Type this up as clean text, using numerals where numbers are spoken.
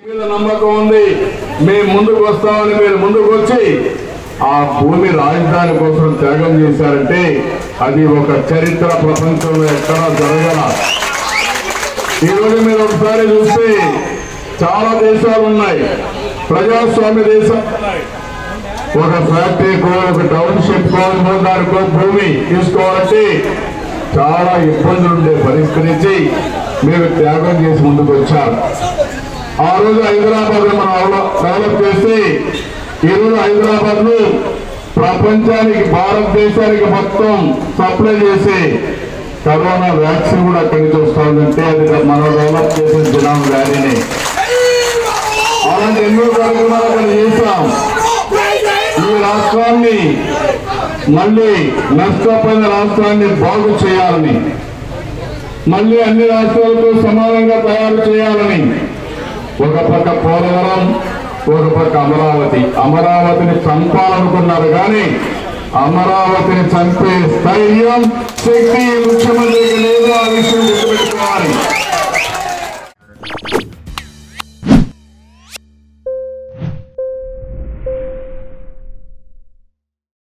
మీద నమ్మకం ఉంది. మేము ముందుకు వస్తామని మీరు ముందుకు వచ్చి ఆ భూమి రాజధాని కోసం త్యాగం చేశారంటే అది ఒక చరిత్ర ప్రపంచంలో ఎక్కడా జరగల. ఈరోజు మీరు ఒకసారి చూస్తే చాలా దేశాలు ఉన్నాయి, ప్రజాస్వామ్య దేశాలు ఉన్నాయి. ఒక ఫ్యాక్టరీకో ఒక టౌన్షిప్ దానికో భూమి తీసుకోవాలంటే చాలా ఇబ్బందులుండే పరిష్కరించి మీరు త్యాగం చేసి ముందుకు వచ్చారు. ఆ రోజు హైదరాబాద్ మనం డెవలప్ చేస్తే ఈరోజు హైదరాబాద్ లో ప్రపంచానికి భారతదేశానికి మొత్తం సప్లై చేసే కరోనా వ్యాక్సిన్ కూడా అక్కడి నుంచి వస్తుందంటే అది మనం డెవలప్ చేసిన జిల్లా వ్యాలీని. అలాంటి ఎన్నో కార్యక్రమాలు అక్కడ చేశాం. ఈ రాష్ట్రాన్ని మళ్ళీ నష్టపోయిన రాష్ట్రాన్ని బాగు చేయాలని, మళ్ళీ అన్ని రాష్ట్రాలతో సమానంగా తయారు చేయాలని ఒక పక్క పోలవరం, ఒక పక్క అమరావతి. అమరావతిని చంపాలనుకున్నారు కానీ అమరావతిని చంపే స్థైర్యం, శక్తి ముఖ్యమంత్రి